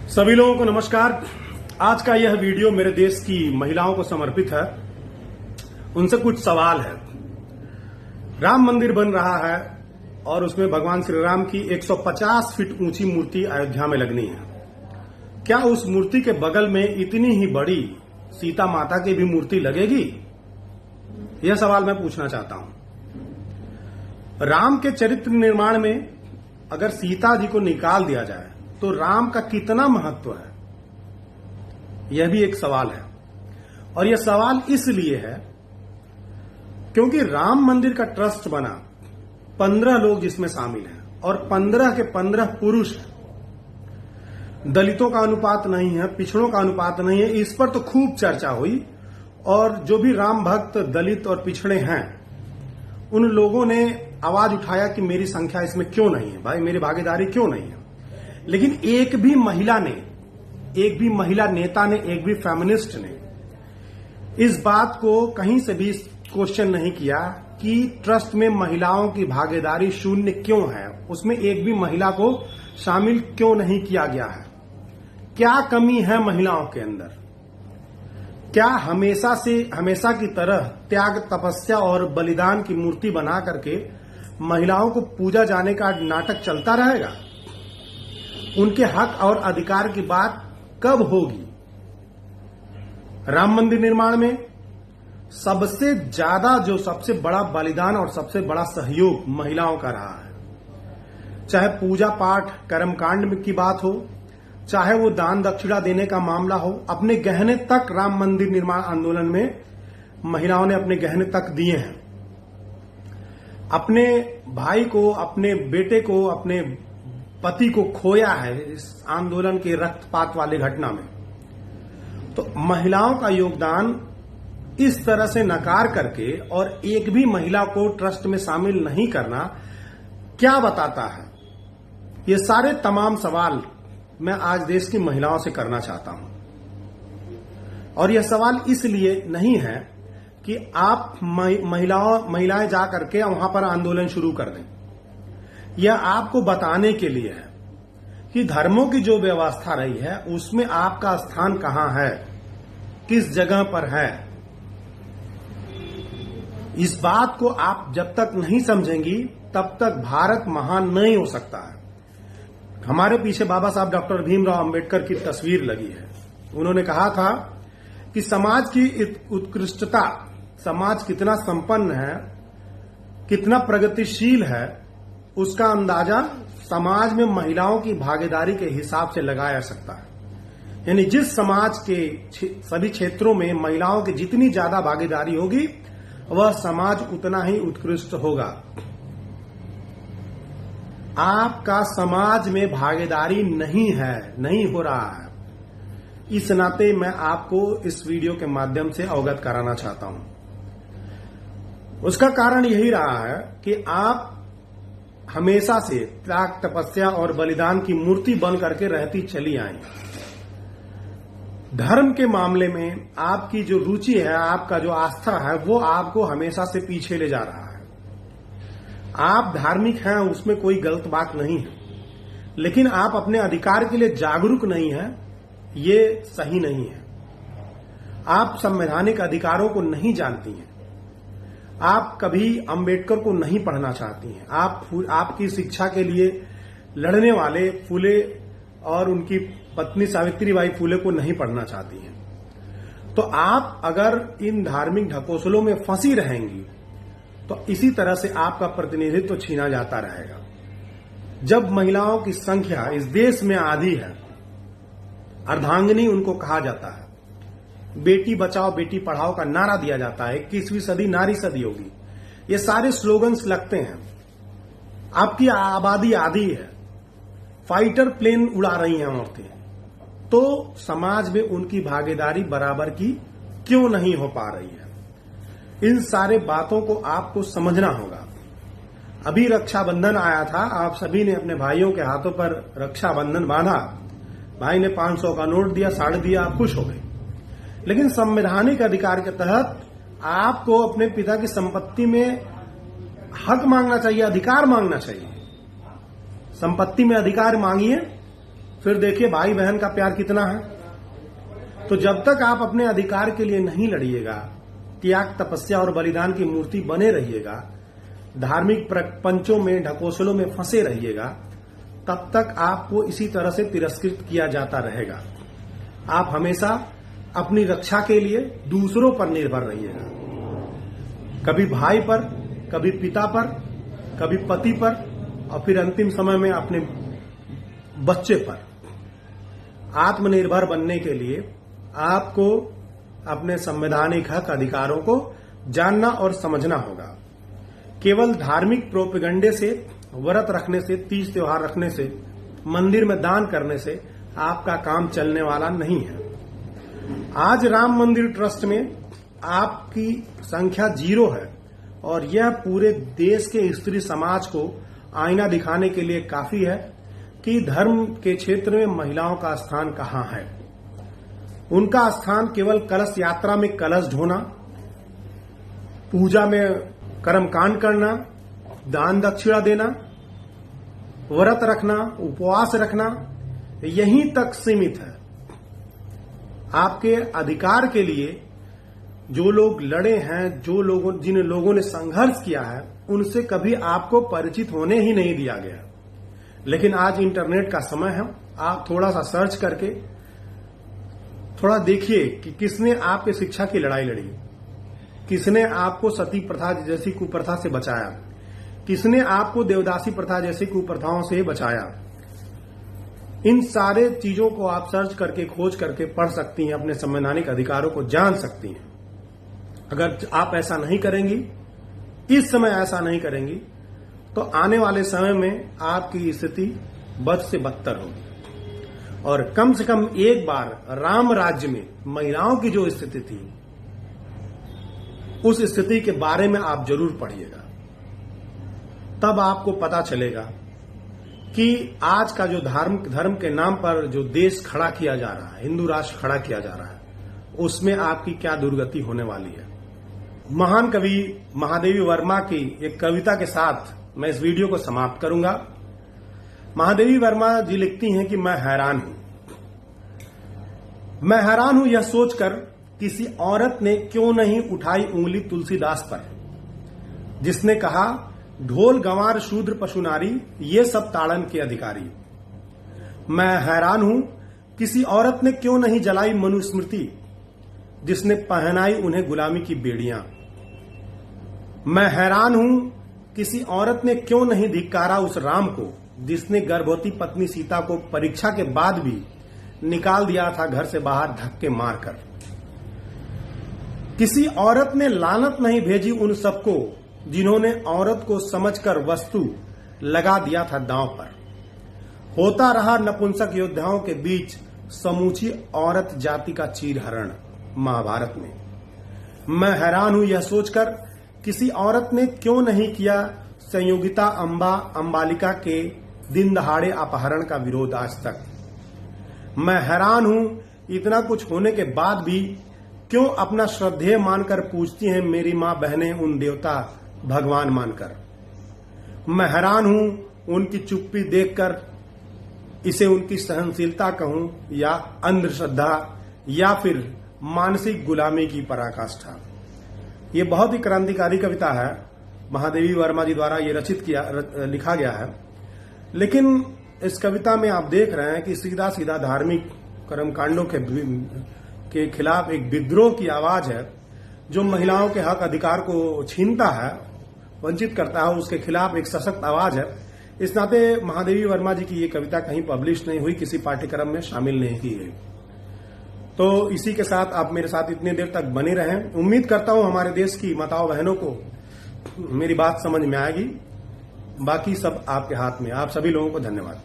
सभी लोगों को नमस्कार। आज का यह वीडियो मेरे देश की महिलाओं को समर्पित है। उनसे कुछ सवाल है। राम मंदिर बन रहा है और उसमें भगवान श्री राम की 150 फीट ऊंची मूर्ति अयोध्या में लगनी है। क्या उस मूर्ति के बगल में इतनी ही बड़ी सीता माता की भी मूर्ति लगेगी? यह सवाल मैं पूछना चाहता हूं। राम के चरित्र निर्माण में अगर सीता जी को निकाल दिया जाए तो राम का कितना महत्व है, यह भी एक सवाल है। और यह सवाल इसलिए है क्योंकि राम मंदिर का ट्रस्ट बना, 15 लोग जिसमें शामिल हैं और 15 के 15 पुरुष हैं। दलितों का अनुपात नहीं है, पिछड़ों का अनुपात नहीं है। इस पर तो खूब चर्चा हुई और जो भी राम भक्त दलित और पिछड़े हैं उन लोगों ने आवाज उठाया कि मेरी संख्या इसमें क्यों नहीं है, भाई मेरी भागीदारी क्यों नहीं है। लेकिन एक भी महिला नेता ने, एक भी फेमिनिस्ट ने इस बात को कहीं से भी क्वेश्चन नहीं किया कि ट्रस्ट में महिलाओं की भागीदारी शून्य क्यों है, उसमें एक भी महिला को शामिल क्यों नहीं किया गया है। क्या कमी है महिलाओं के अंदर? क्या हमेशा की तरह त्याग, तपस्या और बलिदान की मूर्ति बना करके महिलाओं को पूजा जाने का नाटक चलता रहेगा? उनके हक और अधिकार की बात कब होगी? राम मंदिर निर्माण में सबसे बड़ा बलिदान और सबसे बड़ा सहयोग महिलाओं का रहा है। चाहे पूजा पाठ कर्मकांड की बात हो, चाहे वो दान दक्षिणा देने का मामला हो, अपने गहने तक राम मंदिर निर्माण आंदोलन में महिलाओं ने अपने गहने तक दिए हैं। अपने भाई को, अपने बेटे को, अपने पति को खोया है इस आंदोलन के रक्तपात वाले घटना में। तो महिलाओं का योगदान इस तरह से नकार करके और एक भी महिला को ट्रस्ट में शामिल नहीं करना क्या बताता है? ये सारे तमाम सवाल मैं आज देश की महिलाओं से करना चाहता हूं। और यह सवाल इसलिए नहीं है कि आप महिलाएं जा करके वहां पर आंदोलन शुरू कर दें। यह आपको बताने के लिए है कि धर्मों की जो व्यवस्था रही है उसमें आपका स्थान कहां है, किस जगह पर है। इस बात को आप जब तक नहीं समझेंगी तब तक भारत महान नहीं हो सकता है। हमारे पीछे बाबा साहब डॉक्टर भीमराव अंबेडकर की तस्वीर लगी है। उन्होंने कहा था कि समाज की उत्कृष्टता, समाज कितना संपन्न है, कितना प्रगतिशील है, उसका अंदाजा समाज में महिलाओं की भागीदारी के हिसाब से लगाया जा सकता है। यानी जिस समाज के सभी क्षेत्रों में महिलाओं की जितनी ज्यादा भागीदारी होगी वह समाज उतना ही उत्कृष्ट होगा। आपका समाज में भागीदारी नहीं है, नहीं हो रहा है। इस नाते मैं आपको इस वीडियो के माध्यम से अवगत कराना चाहता हूं। उसका कारण यही रहा है कि आप हमेशा से त्याग, तपस्या और बलिदान की मूर्ति बन करके रहती चली आई। धर्म के मामले में आपकी जो रुचि है, आपका जो आस्था है, वो आपको हमेशा से पीछे ले जा रहा है। आप धार्मिक हैं, उसमें कोई गलत बात नहीं है, लेकिन आप अपने अधिकार के लिए जागरूक नहीं हैं, ये सही नहीं है। आप संवैधानिक अधिकारों को नहीं जानती हैं। आप कभी अंबेडकर को नहीं पढ़ना चाहती हैं। आपकी शिक्षा के लिए लड़ने वाले फूले और उनकी पत्नी सावित्रीबाई फूले को नहीं पढ़ना चाहती हैं। तो आप अगर इन धार्मिक ढकोसलों में फंसी रहेंगी तो इसी तरह से आपका प्रतिनिधित्व छीना जाता रहेगा। जब महिलाओं की संख्या इस देश में आधी है, अर्धांगिनी उनको कहा जाता है, बेटी बचाओ बेटी पढ़ाओ का नारा दिया जाता है, 21वीं सदी नारी सदी होगी, ये सारे स्लोगन्स लगते हैं। आपकी आबादी आधी है, फाइटर प्लेन उड़ा रही हैं औरतें, तो समाज में उनकी भागीदारी बराबर की क्यों नहीं हो पा रही है? इन सारे बातों को आपको समझना होगा। अभी रक्षाबंधन आया था, आप सभी ने अपने भाइयों के हाथों पर रक्षाबंधन बांधा, भाई ने 500 का नोट दिया, साड़ी दिया, आप खुश हो गए। लेकिन संवैधानिक अधिकार के तहत आपको अपने पिता की संपत्ति में हक मांगना चाहिए, अधिकार मांगना चाहिए। संपत्ति में अधिकार मांगिए, फिर देखिए भाई बहन का प्यार कितना है। तो जब तक आप अपने अधिकार के लिए नहीं लड़िएगा, त्याग, तपस्या और बलिदान की मूर्ति बने रहिएगा, धार्मिक प्रपंचों में, ढकोसलों में फंसे रहिएगा, तब तक आपको इसी तरह से तिरस्कृत किया जाता रहेगा। आप हमेशा अपनी रक्षा के लिए दूसरों पर निर्भर रहिएगा, कभी भाई पर, कभी पिता पर, कभी पति पर, और फिर अंतिम समय में अपने बच्चे पर। आत्मनिर्भर बनने के लिए आपको अपने संवैधानिक हक, अधिकारों को जानना और समझना होगा। केवल धार्मिक प्रोपेगंडे से, व्रत रखने से, तीज त्योहार रखने से, मंदिर में दान करने से आपका काम चलने वाला नहीं है। आज राम मंदिर ट्रस्ट में आपकी संख्या 0 है और यह पूरे देश के स्त्री समाज को आईना दिखाने के लिए काफी है कि धर्म के क्षेत्र में महिलाओं का स्थान कहां है। उनका स्थान केवल कलश यात्रा में कलश ढोना, पूजा में कर्मकांड करना, दान दक्षिणा देना, व्रत रखना, उपवास रखना, यहीं तक सीमित है। आपके अधिकार के लिए जो लोग लड़े हैं, जिन लोगों ने संघर्ष किया है, उनसे कभी आपको परिचित होने ही नहीं दिया गया। लेकिन आज इंटरनेट का समय है, आप थोड़ा सा सर्च करके थोड़ा देखिए कि किसने आपके शिक्षा की लड़ाई लड़ी, किसने आपको सती प्रथा जैसी कुप्रथा से बचाया, किसने आपको देवदासी प्रथा जैसी कुप्रथाओं से बचाया। इन सारे चीजों को आप सर्च करके, खोज करके पढ़ सकती हैं, अपने संवैधानिक अधिकारों को जान सकती हैं। अगर आप ऐसा नहीं करेंगी, इस समय ऐसा नहीं करेंगी, तो आने वाले समय में आपकी स्थिति बद से बदतर होगी। और कम से कम एक बार राम राज्य में महिलाओं की जो स्थिति थी, उस स्थिति के बारे में आप जरूर पढ़िएगा। तब आपको पता चलेगा कि आज का जो धर्म के नाम पर जो देश खड़ा किया जा रहा है, हिंदू राष्ट्र खड़ा किया जा रहा है, उसमें आपकी क्या दुर्गति होने वाली है। महान कवि महादेवी वर्मा की एक कविता के साथ मैं इस वीडियो को समाप्त करूंगा। महादेवी वर्मा जी लिखती हैं कि मैं हैरान हूं यह सोचकर किसी औरत ने क्यों नहीं उठाई उंगली तुलसीदास पर, जिसने कहा ढोल गंवार शूद्र पशु नारी ये सब ताड़न के अधिकारी। मैं हैरान हूं किसी औरत ने क्यों नहीं जलाई मनुस्मृति, जिसने पहनाई उन्हें गुलामी की बेड़ियां। मैं हैरान हूं किसी औरत ने क्यों नहीं धिक्कारा उस राम को, जिसने गर्भवती पत्नी सीता को परीक्षा के बाद भी निकाल दिया था घर से बाहर धक्के मारकर। किसी औरत ने लानत नहीं भेजी उन सबको, जिन्होंने औरत को समझकर वस्तु लगा दिया था दांव पर। होता रहा नपुंसक योद्धाओं के बीच समूची औरत जाति का चीरहरण महाभारत में। मैं हैरान हूं यह सोचकर किसी औरत ने क्यों नहीं किया संयोगिता अंबालिका के दिन दहाड़े अपहरण का विरोध आज तक। मैं हैरान हूं इतना कुछ होने के बाद भी क्यों अपना श्रद्धेय मानकर पूजती हैं मेरी मां बहनें उन देवता भगवान मानकर। मैं हैरान हूं उनकी चुप्पी देखकर, इसे उनकी सहनशीलता कहूं या अंधश्रद्धा या फिर मानसिक गुलामी की पराकाष्ठा। ये बहुत ही क्रांतिकारी कविता है, महादेवी वर्मा जी द्वारा ये लिखा गया है। लेकिन इस कविता में आप देख रहे हैं कि सीधा सीधा धार्मिक कर्मकांडों के खिलाफ एक विद्रोह की आवाज है, जो महिलाओं के हक अधिकार को छीनता है, वंचित करता है, उसके खिलाफ एक सशक्त आवाज है। इस नाते महादेवी वर्मा जी की ये कविता कहीं पब्लिश नहीं हुई, किसी पाठ्यक्रम में शामिल नहीं की गई। तो इसी के साथ आप मेरे साथ इतनी देर तक बने रहें। उम्मीद करता हूं हमारे देश की माताओं बहनों को मेरी बात समझ में आएगी। बाकी सब आपके हाथ में। आप सभी लोगों को धन्यवाद।